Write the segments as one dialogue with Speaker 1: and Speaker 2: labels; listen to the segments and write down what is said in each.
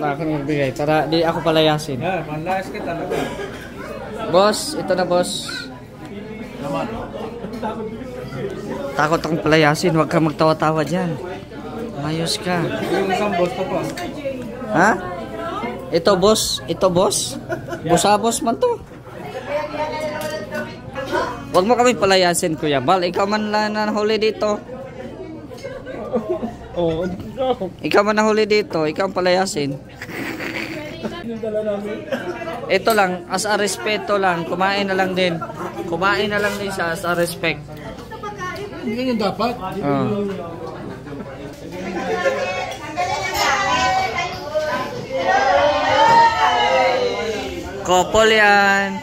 Speaker 1: na ako nagbigay para di ako palayasin.
Speaker 2: Yeah, manlayas ka talaga.
Speaker 1: Boss, ito na boss. Takot akong palayasin, huwag ka magtawa-tawa dyan. Mayos ka.
Speaker 2: Yung isang boss ko pa.
Speaker 1: Ha? Ito boss, ito boss. Boss man to. Huwag mo kami palayasin, Kuya Bal. Ikaw man lang nahuli dito.
Speaker 2: Oo.
Speaker 1: Ikaw man nahuli dito, ikaw ang palayasin. Ito lang, as a respeto lang, kumain na lang din. Kumain na lang din siya as a respect.
Speaker 2: Ganyan dapat.
Speaker 1: Couple yan.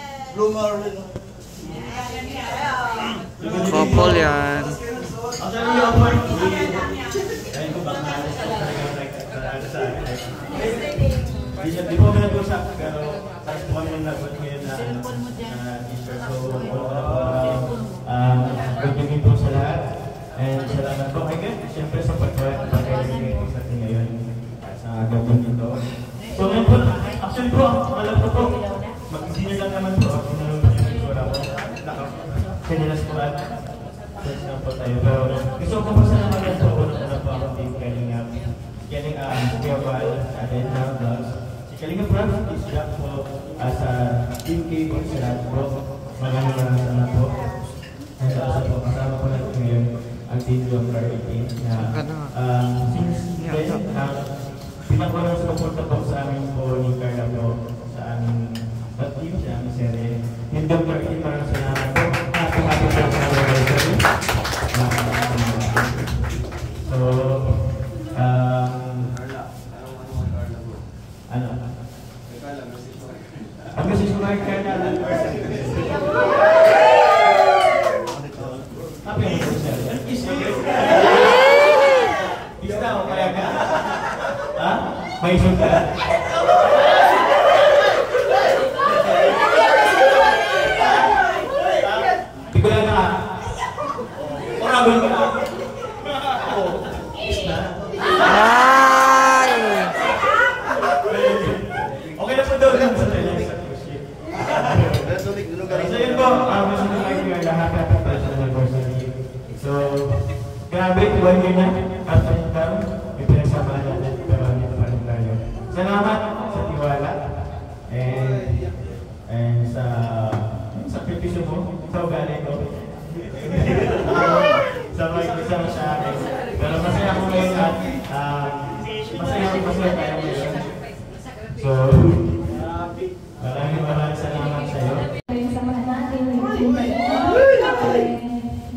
Speaker 1: Couple yan.
Speaker 3: Di po kami nag-usap, pero tapos po kami nag-labot ngayon na t-shirt. So, good po sa lahat. And salamat po kayo. Siyempre sa pagkakalagay sa atin ngayon sa gabon nito. So, ngayon po, actually po, alam ko po, mag-senior lang naman po. Pinalong po yung wala po. Kanilas po at first lang po tayo. Pero gusto ko po sa naman po, una po ako din Kalinga Kiyabal, Adena, Vlogs. Si Kalinga Prab, is back po sa Team K po sa lahat po. Maraming salamat po. And also po, kasama po natin ngayon ang Team Joker 18 na since then, pinakulang sa pupunta po sa amin po ni Carla po sa aming team, sa aming serye. Team Joker 18, maraming salamat po. Happy po sa anniversary. So, ang message ko kay Carla anniversary. Happy anniversary. Kiss na ako kaya ka? Ha? May isog ka? Tigulan ka? Orabon ka? Kiss na? Okay na po daw lang sa so yun po, mas nagkakaya lahat at personal anniversary. So, grabe, 1 year na at may pinagsamahan natin pero dito pa rin tayo. Salamat sa tiwala and sa sakripisyo mo, sa ugali ko. Sa makikisama sa akin. Pero masaya ako ngayon at masaya tayo ngayon. So, maraming salamat sa iyo.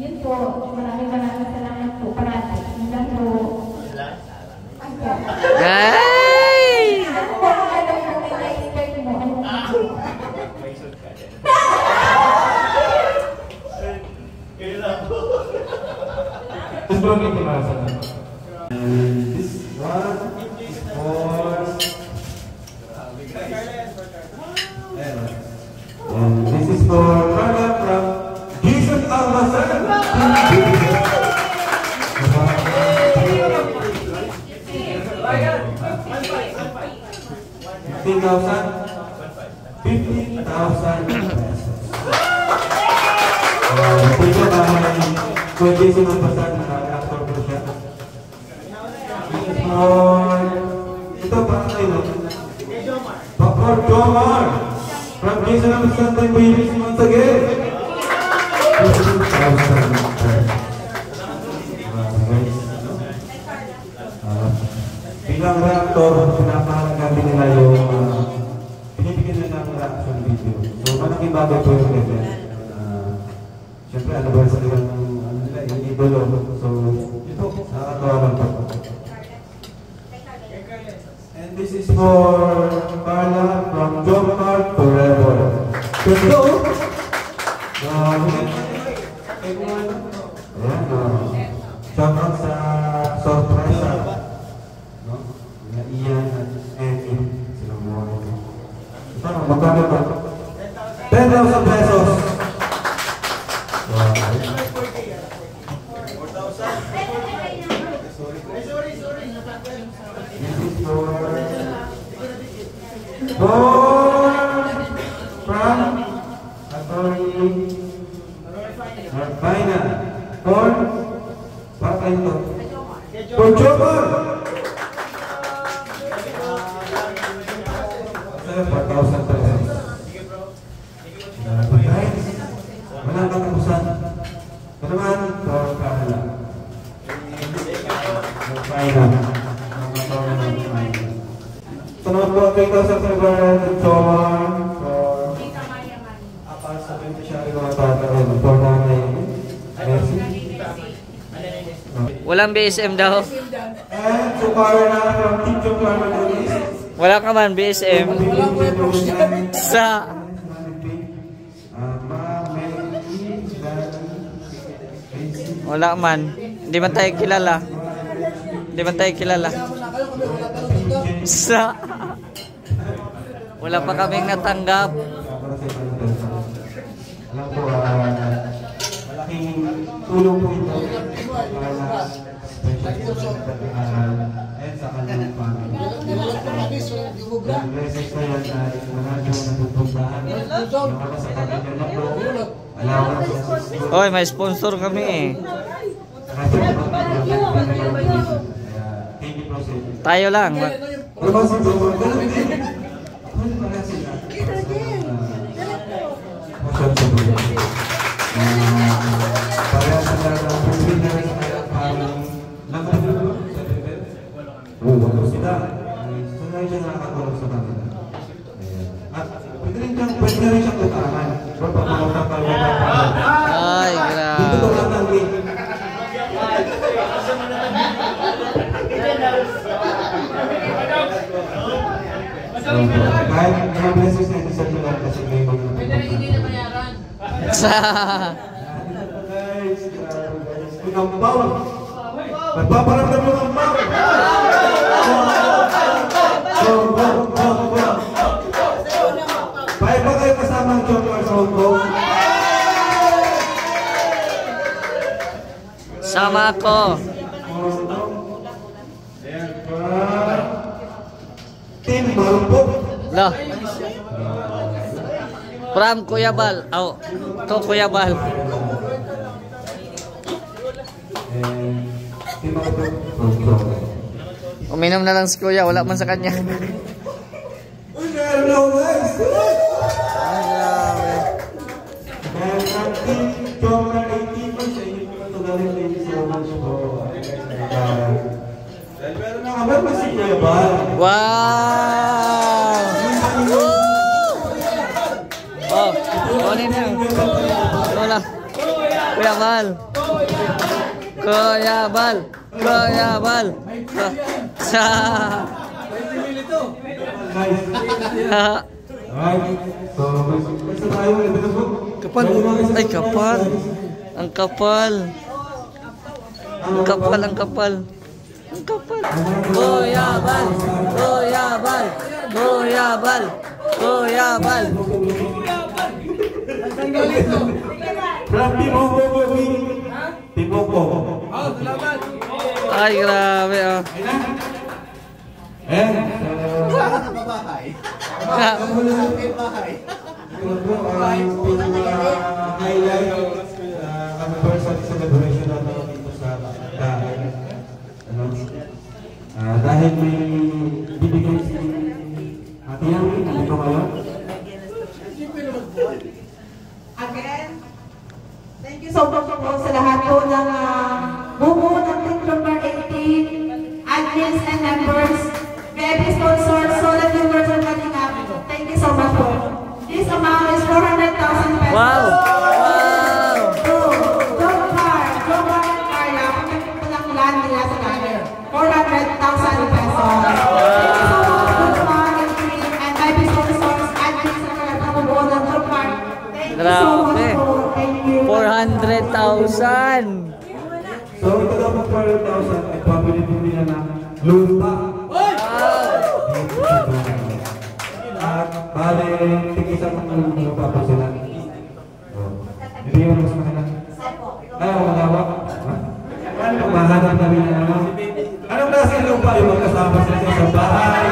Speaker 4: Yun po, maraming salamat po parati. Hanggang po.
Speaker 1: Hey!
Speaker 4: Ano po ang alam mo na na-expect mo? Ano po?
Speaker 3: May isod ka din. Kaya lang po. Just go get the mask. This one is for... And this is for Carla from Jesus Almasan. 15,000 pesos. Dito ay pwede sinumpasan na actor po siya. Ito pa kayo. Dr. Jomar from Jason Almasan by Babies once again. 15,000 pesos. Bilang reactor, pinapahalaga din nila yung binibigyan nila ng reaction video. So, malaking bagay po yung level. Siyempre, ano ba sa nila, yung idolo. So, ito, nakakatawa lang po. And this is for Carla from Jomar Forever. So, shout out sa sorpresa. Iyan at Amy. Sila mo. Magkano ba? 10,000 pesos. Wow. 4,000. This is for
Speaker 5: from Attorney Arbina. For Pakaito. For Jomar. 4,000 pesos. Guys, walang katapusan. Ito naman, for Kahla. Arbina. Ito naman po, 3,000 for Jomar. Para sa beneficiary ng tatay, for nanay. Merci.
Speaker 1: Walang BSM daw.
Speaker 5: And so far na from Team Jomar Madonis.
Speaker 1: Wala ka man BSM. Sa wala man. Hindi man tayo kilala. Hindi man tayo kilala. Sa wala pa kaming natanggap.
Speaker 5: Alam po, malaking tulong po ito para and sa kanilang family. Blessings na yan ay manadyo na pupuntahan. Yung mga sa pamilya na po, alawan sa
Speaker 1: Oy, may sponsor kami eh. Tayo lang.
Speaker 5: Ano ba si Jomar? Ganun din. Ano ba nga sila? Masyan sa buhay. Parehas sila ng pumili na rin parang nakatulog sa bebe. Oo, sila. So na siya nakakatulog sa kanila. At pwede rin siyang tutangan. So pag mga kapag
Speaker 1: Ay,
Speaker 5: dito ko
Speaker 1: grabe.
Speaker 5: lang ng link. Kahit mga blessings na ito sa Pilar kasi may mga napipunta.
Speaker 1: Sa
Speaker 5: Guys, guys, kunampaw. Nagpaparamdam mo ng pao. Bahay ba kayo kasama ang Jomar sa Hong Kong?
Speaker 1: sama ako.
Speaker 5: Team Marupok.
Speaker 1: Lah. From Kuya Bal. Oh, to Kuya Bal.
Speaker 5: Team Marupok.
Speaker 1: Uminom na lang si Kuya, wala man sa kanya.
Speaker 5: Uy, meron ako guys!
Speaker 1: Ay, grabe.
Speaker 5: And ang team Jomar 18 po sa inyo po ito galing. Thank you so much po. Dahil meron na kami pa si Kuya Bal.
Speaker 1: Wow! Oh, kunin na. Wala. Kuya Bal. Kuya Bal. Kuya Bal. Sa.
Speaker 5: Guys. Alright. So, basta tayo ulit na po.
Speaker 1: Kapal. Ay, kapal. Ang kapal. Ang kapal, ang kapal. Ang kapal. Kuya Bal. Kuya Bal. Kuya Bal. Kuya Bal.
Speaker 5: From Timoko. Timoko.
Speaker 1: Ay, grabe oh.
Speaker 5: Highlight anniversary celebration natin dito sa dahil may bibigay si Ate Yami, dito kayo.
Speaker 6: Again, thank you so much po sa lahat po ng bubuo ng Team Jomar 18, admins and members, VIP sponsors, solid viewers and coming up. Thank you so much po. This amount is 400,000 pesos.
Speaker 1: Wow! Wow!
Speaker 6: To Jomar and Carla, kami po lang lahat nila sa namin. 400,000 pesos. Thank you so much po Jomar 18 and VIP sponsors, admins and members ng bubuo ng Jomar. Thank you so much po. Thank you.
Speaker 1: 400,000!
Speaker 5: So ito daw po 400,000 ay pabili po nila ng lupa. At bale, tigisan ng lupa po sila. Hindi yung mas mahal. Ayaw, magawa. Ano, mahanap namin ng ano. Anong nasa lupa yung magkasama sila sa bahay?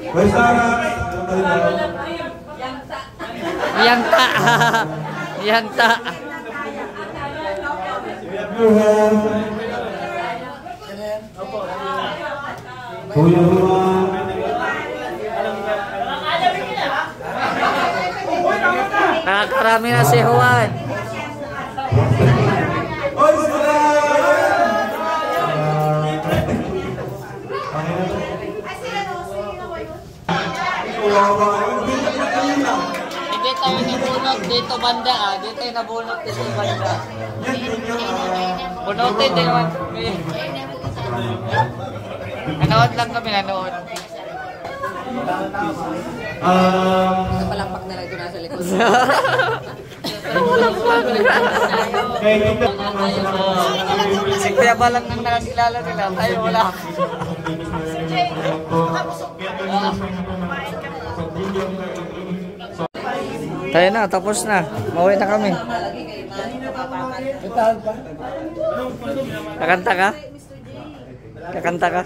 Speaker 5: Where's Sarah?
Speaker 1: Yanta. Yanta.
Speaker 5: Kuya Juan.
Speaker 1: Nakakarami na si Juan.
Speaker 5: Oy, sila!
Speaker 1: Hindi tayo nabunot dito banda ah. Dito tayo nabunot dito banda. Bunutin din naman kami. Nanood lang kami, nanood.
Speaker 7: Palakpak na lang doon nasa likod.
Speaker 1: Si Kuya Balang nang nakakilala nila. Tayo wala. Tayo na, tapos na. Mauwi na kami. Kakanta ka? Kakanta ka?